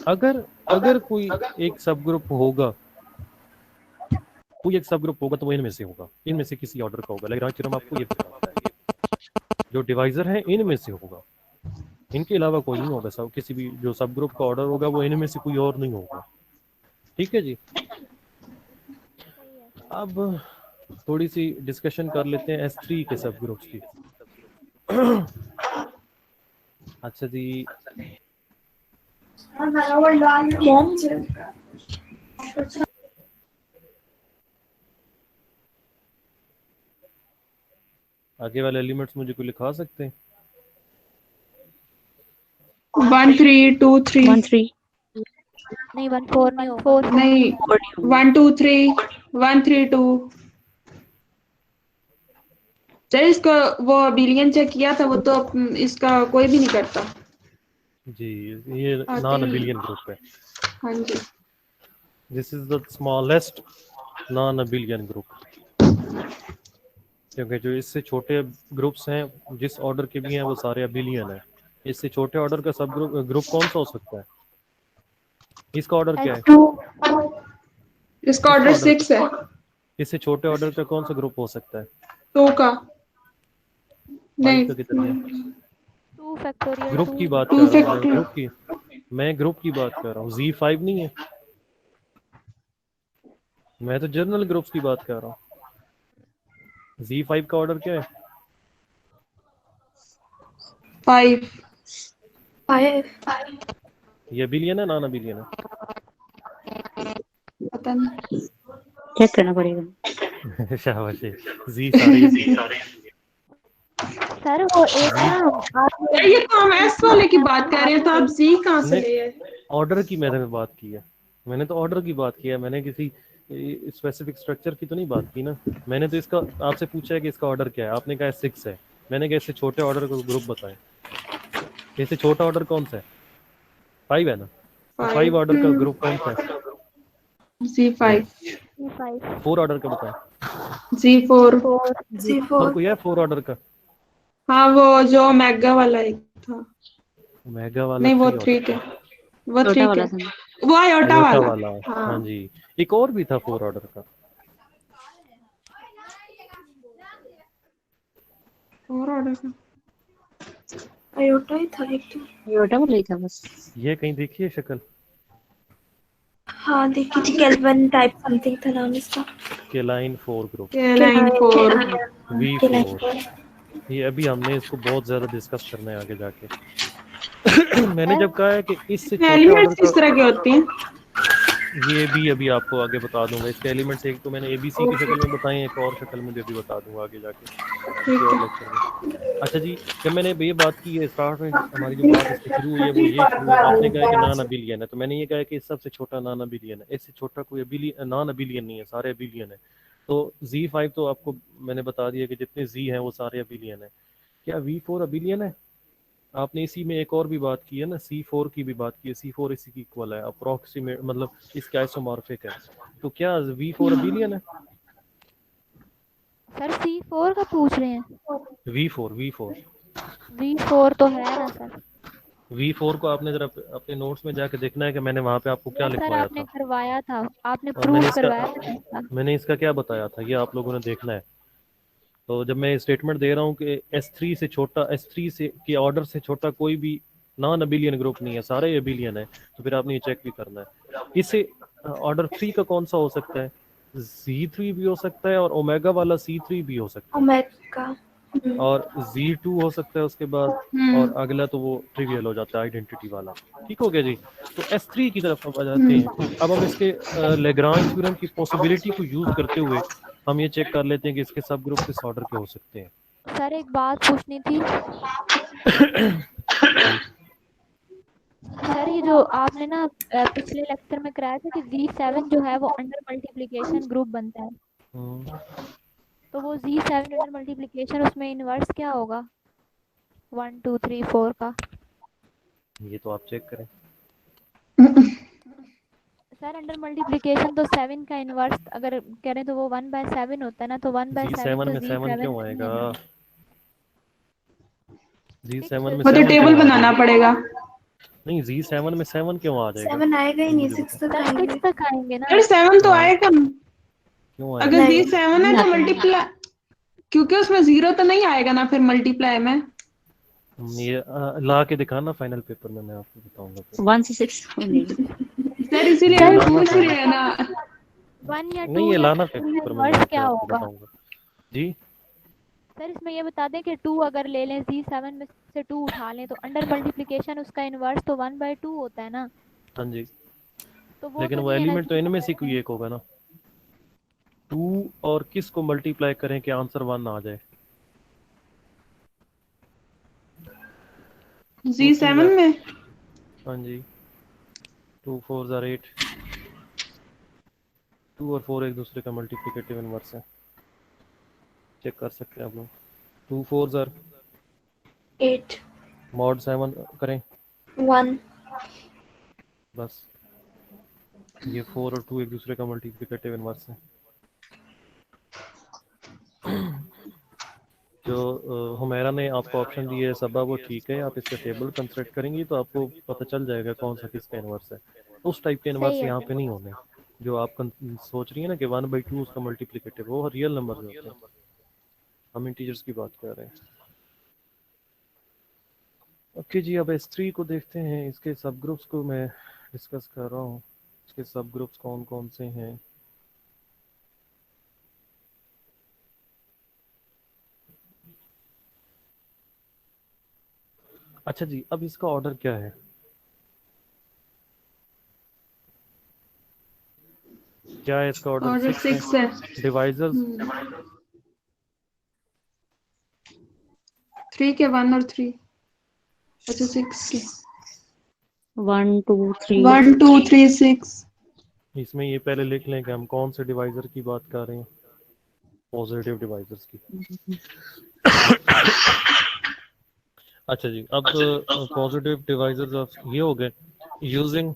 अगर अगर कोई एक सब ग्रुप होगा, कोई एक सब ग्रुप होगा तो वो इनमें से होगा, इनमें से किसी ऑर्डर का होगा। लेग्रांज थ्योरम आपको ये बताता है जो डिवाइजर है इनमें से होगा, इनके अलावा कोई नहीं होगा। सब किसी भी जो सब ग्रुप का ऑर्डर होगा वो इनमें से कोई और नहीं होगा। ठीक है जी, अब थोड़ी सी डिस्कशन कर लेते हैं S3 के सब ग्रुप्स की। अच्छा जी, आगे वाले एलिमेंट्स मुझे कोई लिखा सकते हैं? 1, 3, 2, 3। 1 3 नहीं 1 4 नहीं होगा। नहीं, 1, 2, 3, 1, 3, 2। सर इसका वो बिलियन चेक किया था, वो तो इसका कोई भी नहीं करता। जी, ये नॉन अबिलियन ग्रुप है। हाँ जी। This is the smallest non abelian group, क्योंकि जो इससे छोटे ग्रुप्स हैं जिस ऑर्डर के भी हैं वो सारे अबिलियन है। इससे छोटे ऑर्डर का सब ग्रुप कौन सा हो सकता है, इसका ऑर्डर क्या है, S2 इसका ऑर्डर 6 है। इससे छोटे ऑर्डर का कौन सा ग्रुप हो सकता है, 2 का। 5 नहीं, का कितना है? 2 फैक्टोरियल ग्रुप की बात 2 कर रहा हूँ मैं, फैक्टोरियल। मैं ग्रुप की बात कर रहा हूँ। Z5 नहीं है, मैं तो जर्नल ग्रुप्स की बात कर रहा हूँ। Z5 का ऑर्डर क्या है? 5। ये अबिलियन है नॉन अबिलियन है? पता नहीं। चेक करना पड़ेगा। शाबाश, जी सारे सर वो एक ना आप यार ये तो हम एस वाले की बात कर रहे हैं, तो आप जी कहाँ से ले आए? ऑर्डर की मैंने बात की है, मैंने तो ऑर्डर की बात की है, मैंने किसी स्पेसिफिक स्ट्रक्चर की तो नहीं बात की ना। मैंने तो इसका आपसे पूछा है कि इसका ऑर्डर क्या है, आपने कहा 6 है। मैंने कहा इससे छोटे ऑर्डर का ग्रुप बताएं, इससे छोटा ऑर्डर कौन सा है? 5 है ना, 5 ऑर्डर का ग्रुप कौन सा है? Z5। 5 4 ऑर्डर का बताएं, Z4। 4 और कोई है 4 ऑर्डर का? हाँ वो जो मेगा वाला एक था। मेगा वाला नहीं वो 3 3 ऑर्डर के। का, वो छोटा 3 वाला के। था। वो आयोटा टोयोटा वाला। वाला। हाँ। हाँ जी, एक और भी था 4 ऑर्डर का। और ऑर्डर का आयोटा ही था एक तो। छोटा वाला ही था बस। ये कहीं देखिए शक्ल, हाँ देखी थी, केल्विन टाइप समथिंग था नाम इसका। के लाइन 4 ग्रुप, के लाइन 4। केलाइन V4, four. ये अभी हमने इसको बहुत ज़्यादा डिस्कस करना है आगे जाके। मैंने जब कहा है कि इससे छोटे ऑर्डर एलिमेंट्स किस का, तरह की होती हैं? ये भी अभी आपको आगे बता दूंगा। इसके एलिमेंट्स एक तो मैंने एबीसी की शक्ल में बताए हैं, एक और शक्ल में भी अभी बता दूंगा आगे जाके किसी और लेक्चर में। अच्छा जी, जब मैंने ये बात की है, स्टार्ट में हमारी जो बात इसकी शुरू हुई है वो ये शुरू है, आपने कहा कि नॉन अबिलियन है, तो मैंने ये कहा कि सबसे छोटा नॉन अबिलियन है। इससे छोटा कोई नॉन अबिलियन नहीं है, सारे अबिलियन है। तो Z5 तो आपको मैंने बता दिया कि जितने Z हैं वो सारे अबिलियन है। क्या V4 अबिलियन है? आपने इसी में एक और भी बात की है ना, C4 की भी बात की है। C4 इसी की इक्वल है, अप्रोक्सीमेट मतलब इसका आइसोमॉर्फिक है। तो क्या V4 अबिलियन है? सर C4 का पूछ रहे हैं? V4 V4 तो है ना सर। V4 को आपने जरा अपने नोट्स में जाके देखना है कि मैंने वहाँ पे आपको क्या नहीं सर, लिखवाया आपने था, करवाया था, आपने और मैंने प्रूफ करवाया था इसका। इसका क्या बताया था, ये आप लोगों ने देखना है। तो जब मैं स्टेटमेंट दे रहा हूँ कि S3 से छोटा, S3 से के ऑर्डर से छोटा कोई भी नॉन अबिलियन ग्रुप नहीं है, सारे अबिलियन है, तो फिर आपने ये चेक भी करना है। इससे ऑर्डर 3 का कौन सा हो सकता है? Z3 भी हो सकता है, और ओमेगा वाला C3 भी हो सकता है, ओमेगा। और Z2 हो सकता है उसके बाद, और अगला तो वो ट्रिवियल हो जाता है आइडेंटिटी वाला। ठीक हो गया जी। तो S3 की तरफ अब आ जाते हैं। अब हम इसके लेग्रांज थ्योरम की पॉसिबिलिटी को यूज करते हुए हम ये चेक कर लेते हैं कि इसके सब ग्रुप किस ऑर्डर के हो सकते हैं। सर एक बात पूछनी थी सर, ये जो आपने ना पिछले लेक्चर में कराया था कि Z7 जो है वो अंडर मल्टीप्लिकेशन ग्रुप बनता है, हम्म, तो वो Z7 अंडर मल्टीप्लिकेशन उसमें इनवर्स क्या होगा 1 2 3 4 का? ये तो आप चेक करें। सर अंडर मल्टीप्लिकेशन तो 7 का इनवर्स अगर करें तो वो 1/7 होता है ना, तो 1/7 Z7 तो में 7 Z7 क्यों नहीं आएगा? है ना। Z7 में वो तो 7 टेबल क्यों आ बनाना जाएगा? पड़ेगा। नहीं, Z7 में 7 क्यों आ जाएगा? 7 आएगा ही ये नहीं, मुझे 6 बताओ, तक सर आएंगे। 6 तक आएंगे ना। अरे 7 तो हाँ, आएगा, क्यों अगर आएगा? नहीं, Z7 है तो मल्टीप्लाई, क्योंकि उसमें 0 तो नहीं आएगा ना फिर मल्टीप्लाई में। ये ला के दिखाना फाइनल पेपर में, मैं आपको बताऊंगा फिर। 1 से 6 हो जाएगी। सर इसीलिए ये हम लाना पूछ रहे फाइनल, हैं ना। 1 या नहीं 2 ये या लाना 3 पेपर में, मैं इनवर्स फिर क्या आपको होगा? बताऊंगा जी। सर इसमें ये बता दें कि 2 अगर ले लें, Z7 में से 2 उठा लें, तो अंडर मल्टीप्लिकेशन उसका इनवर्स तो 1/2 होता है ना। हाँ जी, तो वो लेकिन तो वो नहीं है ना एलिमेंट तो इनमें से Z7 कोई में। एक होगा ना। 2 और किस को मल्टीप्लाई करें कि आंसर 1 आ जाए? 2 3 Z7 में हाँ जी, 2 4 ज़ार 8, 2 और 4 एक दूसरे का मल्टीप्लिकेटिव इनवर्स है, चेक कर सकते हैं आप लोग। 2 4 ज़ार 8 मॉड 7 करें 1 बस। ये 4 और 2 एक दूसरे का मल्टीप्लिकेटिव इनवर्स है। जो हुमैरा ने आपको ऑप्शन दिए है सबा, वो ठीक है। आप इसका टेबल कंस्ट्रक्ट करेंगी तो आपको पता चल जाएगा कौन सा किसका इनवर्स है। उस टाइप के सही इनवर्स है यहाँ सर। पे नहीं होने जो आप सोच रही है ना कि 1/2 उसका मल्टीप्लिकेटिव, वो रियल नंबर होते हैं। हम इंटीजर्स की बात कर रहे हैं। ओके जी, अब S3 को देखते हैं। इसके सब ग्रुप्स को मैं डिस्कस कर रहा हूँ। इसके सब ग्रुप्स कौन कौन से हैं। अच्छा जी, अब इसका ऑर्डर क्या है? क्या है इसका ऑर्डर? और 6 है। 6 है। डिवाइजर्स 3 के 1 और 3, अच्छा 6 के 1 2 3 1 2 3 6। इसमें ये पहले लिख लें कि हम कौन से डिवाइजर की बात कर रहे हैं, पॉजिटिव डिवाइजर्स की। अच्छा जी, अब पॉजिटिव डिवाइजर्स ऑफ ये हो गए using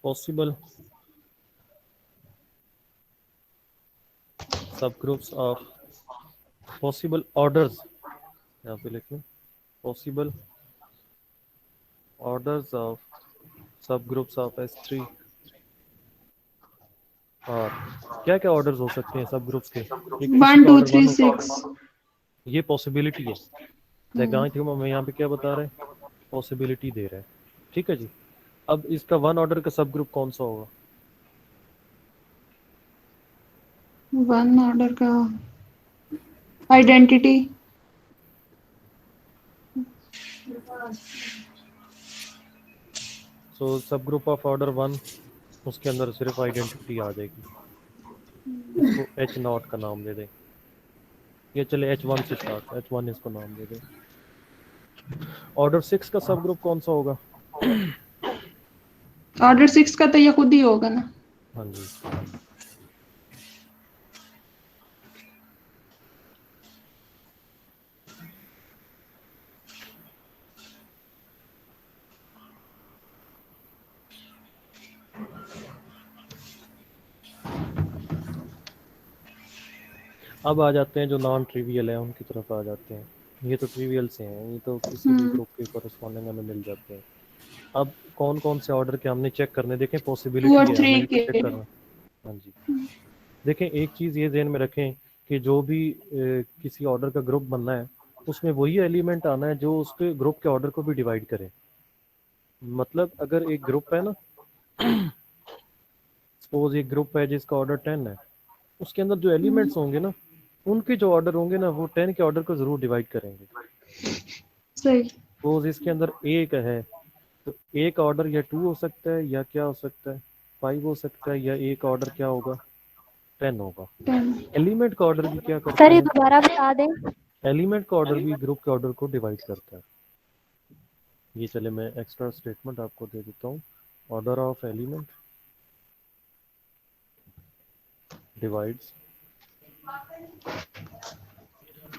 possible subgroups of possible orders, यहाँ पे लिख लें possible orders of subgroups of S3। और क्या क्या ऑर्डर्स हो सकते हैं सब ग्रुप्स के? एक किसी 1 का 2 ऑर्डर 3 1 हो, 6 ये पॉसिबिलिटी है। मैं यहाँ पे क्या बता रहे हैं, पॉसिबिलिटी दे रहे हैं। ठीक है जी। अब इसका वन ऑर्डर का सब ग्रुप कौन सा होगा? वन ऑर्डर का आइडेंटिटी। सो सब ग्रुप ऑफ ऑर्डर वन, उसके अंदर सिर्फ आइडेंटिटी आ जाएगी। इसको एच नॉट का नाम दे दें, ये चले H1 से स्टार्ट, H1 इसको नाम दे दें। ऑर्डर 6 का सब ग्रुप कौन सा होगा? ऑर्डर 6 का तो ये खुद ही होगा ना। हाँ जी। अब आ जाते हैं जो नॉन ट्रिवियल है उनकी तरफ आ जाते हैं। ये तो ट्रिवियल से हैं, ये तो किसी भी ग्रुप के कॉरेस्पॉन्डिंग हमें मिल जाते हैं। अब कौन कौन से ऑर्डर के हमने चेक करने, देखें 2 पॉसिबिलिटी और है 3 हमें के। चेक करना। हाँ जी। देखें एक चीज़ ये ध्यान में रखें कि जो भी किसी ऑर्डर का ग्रुप बनना है उसमें वही एलिमेंट आना है जो उसके ग्रुप के ऑर्डर को भी डिवाइड करे। मतलब अगर एक ग्रुप है ना, सपोज एक ग्रुप है जिसका ऑर्डर 10 है, उसके अंदर जो एलिमेंट्स होंगे ना, उनके जो ऑर्डर होंगे ना, वो 10 के ऑर्डर को जरूर डिवाइड करेंगे। सही। सपोज इसके अंदर एक है तो एक ऑर्डर या 2 हो सकता है या क्या हो सकता है 5 हो सकता है, या एक ऑर्डर क्या होगा 10 होगा। 10। एलिमेंट का ऑर्डर भी क्या करता सर ये है, दोबारा बता दें। एलिमेंट का ऑर्डर भी ग्रुप के ऑर्डर को डिवाइड करता है। ये चले मैं एक्स्ट्रा स्टेटमेंट आपको दे देता हूँ। Order of element divides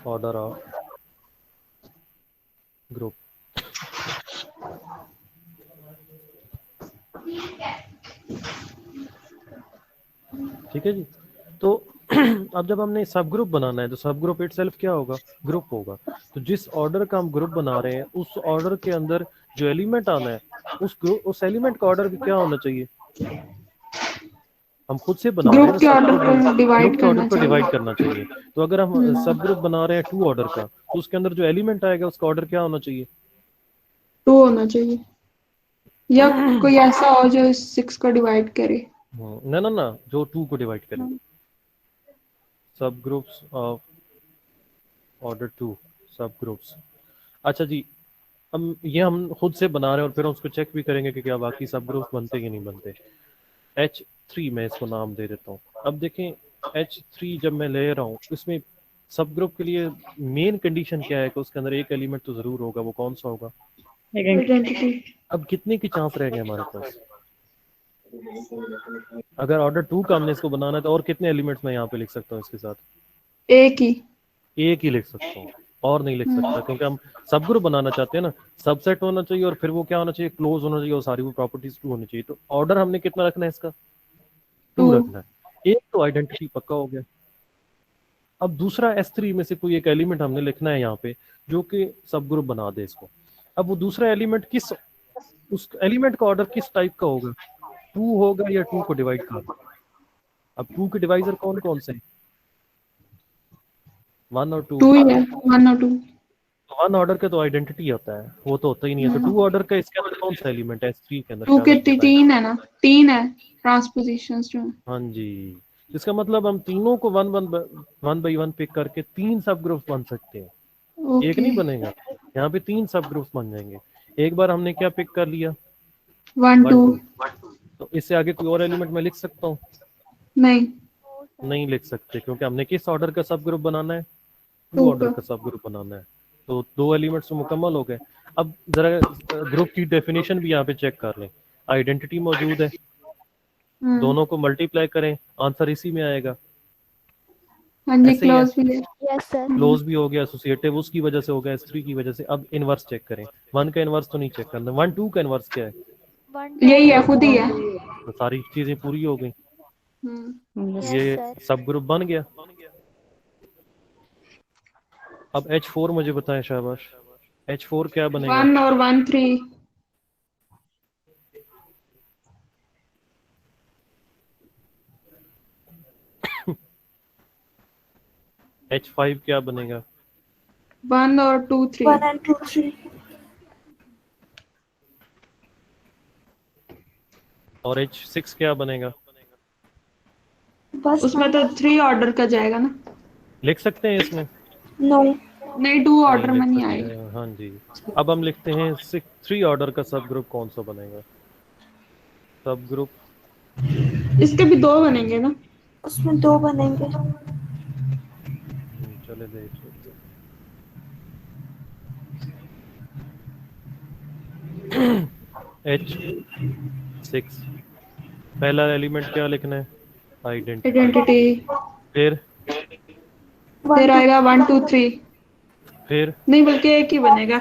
order of group. ठीक है जी। तो अब जब हमने सब ग्रुप बनाना है तो सब ग्रुप इटसेल्फ क्या होगा, ग्रुप होगा। तो जिस ऑर्डर का हम ग्रुप बना रहे हैं उस ऑर्डर के अंदर जो एलिमेंट आना है उस एलिमेंट का ऑर्डर भी क्या होना चाहिए, हम खुद से बना रहे हैं ग्रुप ना के सब ऑर्डर ग्रुप, को ग्रुप डिवाइड के ऑर्डर करना को डिवाइड चाहिए। करना चाहिए। तो अगर हम सब ग्रुप बना रहे हैं 2 ऑर्डर का तो उसके अंदर जो एलिमेंट आएगा उसका ऑर्डर क्या होना चाहिए, 2 होना चाहिए, या कोई ऐसा हो जो 6 को डिवाइड करे। ना ना ना, जो 2 को डिवाइड करे। सब ग्रुप्स ऑफ ऑर्डर 2 सब ग्रुप्स। अच्छा जी, हम खुद से बना रहे हैं और फिर उसको चेक भी करेंगे कि क्या बाकी सब ग्रुप्स बनते कि नहीं बनते। H3 मैं इसको नाम दे देता हूँ। अब देखें H3 जब मैं ले रहा हूँ इसमें सब ग्रुप के लिए मेन कंडीशन क्या है कि उसके अंदर एक एलिमेंट तो जरूर होगा, वो कौन सा होगा? आइडेंटिटी। अब कितने की चांस रह गए हमारे पास? अगर ऑर्डर 2 का हमने इसको बनाना है तो और कितने एलिमेंट्स मैं यहाँ पे लिख सकता हूँ इसके साथ? एक ही। एक ही लिख सकता हूँ और नहीं लिख सकता, क्योंकि हम सब ग्रुप बनाना चाहते हैं ना। सबसेट होना चाहिए और फिर वो क्या होना चाहिए, क्लोज होना चाहिए और सारी वो प्रॉपर्टीज 2 होनी चाहिए। तो ऑर्डर हमने कितना रखना है इसका, 2 2। रखना है। एक तो आइडेंटिटी पक्का हो गया। अब दूसरा S3 में से कोई एक एलिमेंट हमने लिखना है यहाँ पे जो कि सब ग्रुप बना दे इसको। अब वो दूसरा एलिमेंट किस, उस एलिमेंट का ऑर्डर किस टाइप का होगा, 2 होगा या 2 को डिवाइड कर। अब 2 के डिवाइजर कौन कौन से हैं, 1 और 2। 2 ही है, 1 और 2। 1 ऑर्डर का तो आइडेंटिटी होता है, वो तो होता ही नहीं है। तो 2 ऑर्डर का इसके अंदर कौन सा एलिमेंट है S3 के अंदर, 2 के शाबाश बताएं। 3 है ना, 3 है ट्रांसपोजिशंस जो है। हाँ जी, इसका मतलब हम तीनों को वन बाई वन पिक करके 3 सब ग्रुप बन सकते हैं। एक ओके। नहीं बनेगा, यहाँ पे 3 सब ग्रुप्स बन जाएंगे। एक बार हमने क्या पिक कर लिया, 1 2। 1 2। तो इससे आगे कोई और एलिमेंट मैं लिख सकता हूँ? नहीं, नहीं लिख सकते, क्योंकि हमने किस ऑर्डर का सब ग्रुप बनाना है, 2 2 ऑर्डर का। का सब ग्रुप बनाना है। तो 2 एलिमेंट्स तो मुकम्मल हो गए। अब जरा ग्रुप की डेफिनेशन भी यहाँ पे चेक कर लें। आइडेंटिटी मौजूद है, दोनों को मल्टीप्लाई करें, आंसर इसी में आएगा। हाँ जी, ऐसे ही है, क्लोज भी है। Yes sir. क्लोज भी हो गया, एसोसिएटिव उसकी वजह से हो गया, S3 की वजह से। अब इनवर्स चेक करें। 1 का इनवर्स तो नहीं चेक करना, 1 2 का इनवर्स क्या है, 1 यही 2। है, खुद ही है। तो सारी चीजें पूरी हो गई। यस ये सर। सब ग्रुप बन गया। अब H4 मुझे बताएं शाबाश, H4 क्या बनेगा? 1 और 1 3। H5 क्या बनेगा? 1 और 2 3 1 and 2 3. और H6 क्या बनेगा? बस उसमें तो 3 ऑर्डर का जाएगा ना? लिख सकते हैं इसमें? नो. नहीं 2 नहीं ऑर्डर लिख में नहीं सकते आएगा। हैं, हाँ जी। अब हम लिखते हैं 3 ऑर्डर का सब ग्रुप कौन सा बनेगा? सब ग्रुप इसके भी 2 बनेंगे ना? उसमें 2 बनेंगे. चले देख लेते हैं। H6 पहला एलिमेंट क्या लिखना है? आइडेंटिटी। आइडेंटिटी। फिर 1 फिर 2 आएगा 1 2 3। फिर नहीं बल्कि एक ही बनेगा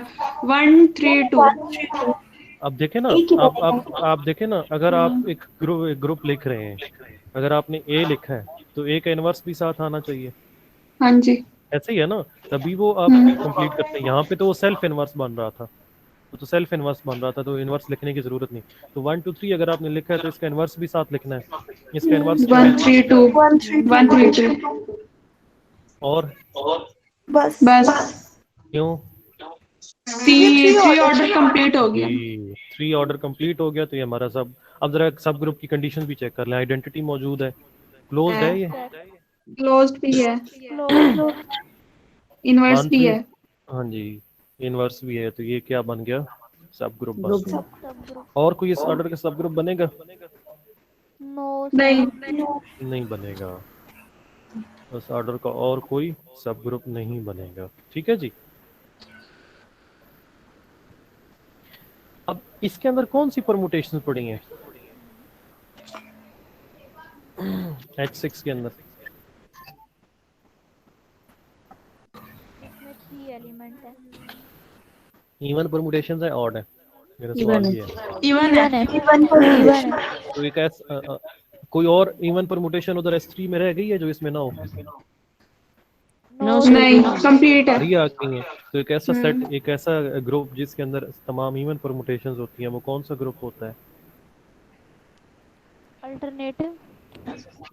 1 3 2। 1 3 2. अब देखें ना, एक ही अब बनेगा. आप देखें ना, अगर आप एक ग्रुप लिख रहे हैं, अगर आपने ए लिखा है तो ए का इनवर्स भी साथ आना चाहिए। हाँ जी। ऐसे ही है ना, तभी वो आप कंप्लीट करते हैं। यहाँ पे तो वो सेल्फ इनवर्स बन रहा था, तो सेल्फ इनवर्स बन रहा था, तो इनवर्स लिखने की जरूरत नहीं। तो 1 2 3 अगर आपने लिखा है तो इसका इनवर्स भी साथ लिखना है। इसका इनवर्स क्या 1 है? 3 2 1 3 1 3 2. 2। और बस. बस क्यों? ये 3 3 ऑर्डर. ऑर्डर कंप्लीट हो गया। जी 3 ऑर्डर कंप्लीट हो गया, तो ये हमारा सब। अब जरा सब ग्रुप की कंडीशन भी चेक कर लें। आइडेंटिटी मौजूद है, क्लोज्ड है ये, क्लोज्ड भी है, क्लोज। इनवर्स 1 भी 3। है। हाँ जी, इनवर्स भी है, तो ये क्या बन गया? सब ग्रुप बन ग्रुप। गया। सब ग्रुप। और कोई इस ऑर्डर का सब ग्रुप बनेगा? नो नहीं सर। नो. नहीं बनेगा। उस ऑर्डर का और कोई सब ग्रुप नहीं बनेगा। ठीक है जी। अब इसके अंदर कौन सी परमुटेशन पड़ी हैं? H6 के अंदर इसमें 3 एलिमेंट है। इवन परमुटेशन है, ऑड है? मेरा इवन सवाल है। ये है। इवन इवन है। है। इवन इवन है। तो एक कोई और इवन परमुटेशन उधर S3 में रह गई है जो इसमें ना हो? No no sir. सर। नहीं कंप्लीट है। सारी आ गई हैं। तो एक ऐसा सेट, एक ऐसा ग्रुप जिसके अंदर तमाम इवन परमुटेशंस होती हैं, वो कौन सा ग्रुप होता है? अल्टरनेटिव।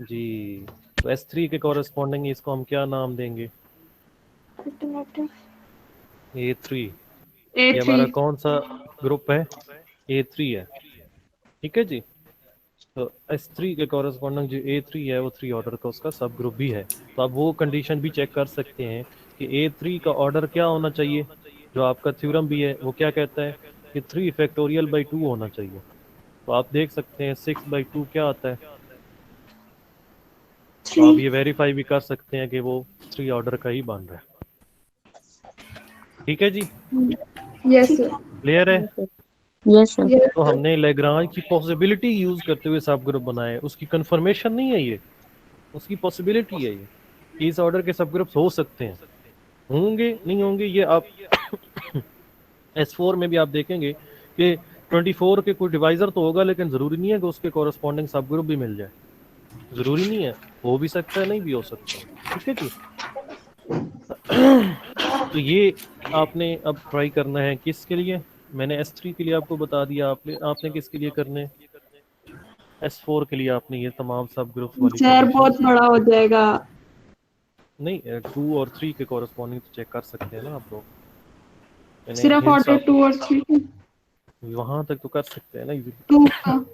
जी। तो S3 के कॉरेस्पॉन्डिंग इसको हम क्या नाम देंगे? अल्टरनेटिव. A3। ए ये 3 हमारा कौन सा ग्रुप है? A3 है। ठीक है जी। तो S3 के कॉरेस्पॉन्डिंग जो A3 है वो 3 ऑर्डर का उसका सब ग्रुप भी है। तो आप वो कंडीशन भी चेक कर सकते हैं कि A3 का ऑर्डर क्या होना चाहिए। जो आपका थ्योरम भी है वो क्या कहता है कि 3 फैक्टोरियल बाई 2 होना चाहिए। तो आप देख सकते हैं 6 बाई 2 क्या आता है। तो आप 3. ये वेरीफाई भी कर सकते हैं कि वो 3 ऑर्डर का ही बन रहा है। ठीक है जी, यस क्लियर है? Yes sir. तो हमने लैग्रांज की पॉसिबिलिटी यूज करते हुए सब ग्रुप बनाए। उसकी कंफर्मेशन नहीं है ये, उसकी पॉसिबिलिटी है ये कि इस ऑर्डर के सब ग्रुप्स हो सकते हैं। होंगे नहीं होंगे ये आप S4 में भी आप देखेंगे कि 24 के कोई डिवाइजर तो होगा, लेकिन जरूरी नहीं है कि उसके कॉरेस्पॉन्डिंग सब ग्रुप भी मिल जाए। जरूरी नहीं है, हो भी सकता है, नहीं भी हो सकता है। ठीक है जी। तो ये आपने अब ट्राई करना है किसके लिए? मैंने S3 के लिए आपको बता दिया। आपने किसके लिए करने? S4 के लिए आपने ये तमाम सब ग्रुप्स वाली सर बहुत कंडीशंस। बड़ा हो जाएगा। नहीं 2 और 3 के कॉरेस्पॉन्डिंग तो चेक कर सकते हैं ना आप लोग। मैंने सिर्फ हिंट्स ऑर्डर आप 2 और 3 वहां तक तो कर सकते हैं ना इजीली। 2 का।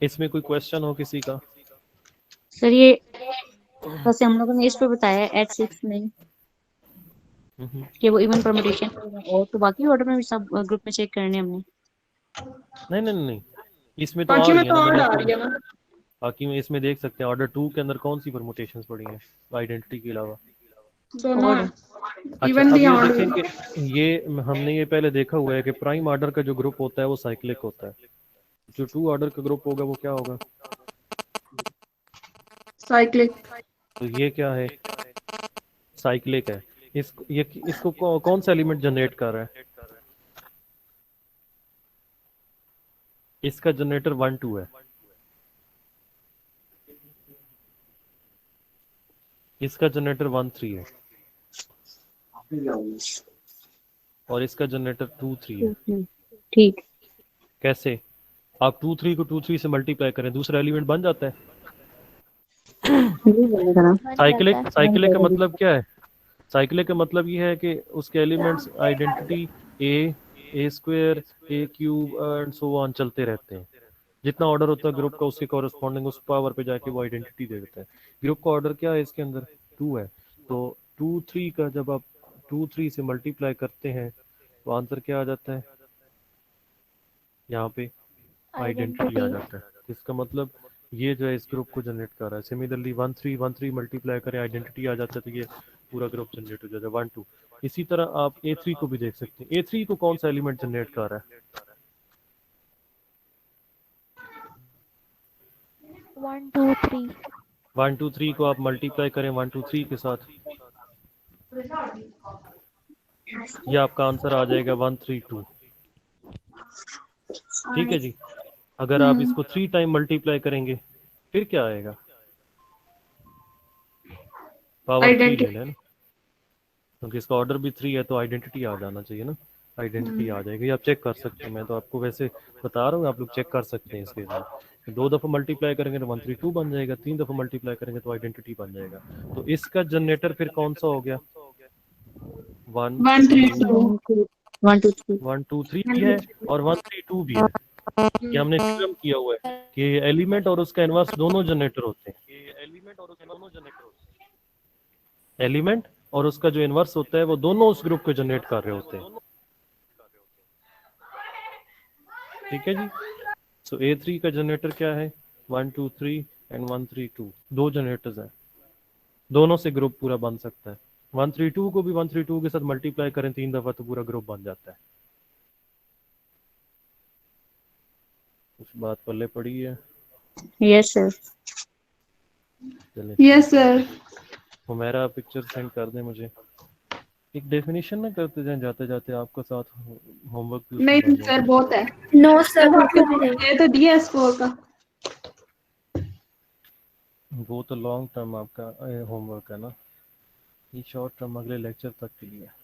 इसमें कोई क्वेश्चन हो किसी का? सर ये वैसे हम लोगों ने इस पे बताया H6 में कि वो इवन परमुटेशन और तो बाकी ऑर्डर में भी सब ग्रुप में चेक करने हमने। नहीं नहीं नहीं, इसमें तो आ बाकी रही में है तो ना, और मैंने आ आपको। रही है ना। बाकी में इसमें देख सकते हैं ऑर्डर 2 के अंदर कौन सी परमुटेशंस पड़ी हैं आइडेंटिटी के अलावा। दोनों और है। अच्छा, इवन अब भी ये ऑर्डर देखें कि ये हमने ये पहले देखा हुआ है कि प्राइम ऑर्डर का जो ग्रुप होता है वो साइक्लिक होता है। जो 2 ऑर्डर का ग्रुप होगा वो क्या होगा? साइक्लिक। तो ये क्या है? साइक्लिक है। इसको कौन सा एलिमेंट जनरेट कर रहा है? इसका जनरेटर 1 2 है। इसका जनरेटर 1 3 है। और इसका जनरेटर 2 3 है। ठीक। कैसे? आप 2 3 को 2 3 से मल्टीप्लाई करें, दूसरा एलिमेंट बन जाता है। यही बोला था ना। बन साइक्लिक जाता है। साइक्लिक का मतलब क्या है? साइक्लिक का मतलब ये है कि उसके elements identity A square A cube and so on चलते रहते हैं। जितना ऑर्डर होता है ग्रुप का उसके कॉरेस्पॉन्डिंग उस पावर पे जाके वो आइडेंटिटी दे देता है। ग्रुप का ऑर्डर क्या है इसके अंदर? 2 है। तो 2 3 का जब आप 2 3 से मल्टीप्लाई करते हैं तो आंसर क्या आ जाता है? यहाँ पे आइडेंटिटी आ जाता है। इसका मतलब ये जो है इस ग्रुप को जनरेट कर रहा है। सिमिलरली 1 3 मल्टीप्लाई करें आइडेंटिटी आ जाता है, तो ये पूरा ग्रुप जनरेट हो जाता है 1 2। इसी तरह आप A3 को भी देख सकते हैं। A3 को कौन सा एलिमेंट जनरेट कर रहा है? 1 2 3 1 2 3 को आप मल्टीप्लाई करें 1 2 3 के साथ, ये आपका आंसर आ जाएगा 1 3 2। ठीक है जी। अगर आप इसको 3 टाइम मल्टीप्लाई करेंगे फिर क्या आएगा? पावर 3 ले आइडेंटिटी। लें ना, क्योंकि इसका ऑर्डर भी 3 है तो आइडेंटिटी आ जाना चाहिए ना। आइडेंटिटी आ जाएगी, आप चेक कर सकते हैं। मैं तो आपको वैसे बता रहा हूँ, आप लोग चेक कर सकते हैं इसके लिए। 2 दफ़ा मल्टीप्लाई करेंगे तो 1 3 2 बन जाएगा, 3 दफ़ा मल्टीप्लाई करेंगे तो आइडेंटिटी बन जाएगा। तो इसका जनरेटर फिर कौन सा हो गया? 1 1 3 2 1 2 3 1 2 3 भी है और 1 3 2 भी है। ये हमने थ्योरम किया हुआ है कि एलिमेंट और उसका इनवर्स दोनों जनरेटर होते हैं। एलिमेंट और उसका जो इनवर्स होता है वो दोनों उस ग्रुप को जनरेट कर रहे होते हैं। ठीक है जी। सो A3 का जनरेटर क्या है? 1 2 3 एंड 1 3 2। 2 जनरेटर्स हैं, दोनों से ग्रुप पूरा बन सकता है। 1 3 2 को भी 1 3 2 के साथ मल्टीप्लाई करें 3 दफा तो पूरा ग्रुप बन जाता है। उस बात पल्ले पड़ी है? Yes sir. चलें, yes sir. Humaira picture send कर दें मुझे। एक डेफिनेशन ना करते जाएं जाते जाते, आपका साथ होमवर्क भी उसमें नहीं बन सर जाएगा। बहुत है। नो सर सर आपके बिल्कुल भी नहीं। ये तो दिया स्कोर का। वो तो लॉन्ग टर्म आपका होमवर्क है ना, ये शॉर्ट टर्म अगले लेक्चर तक के लिए है।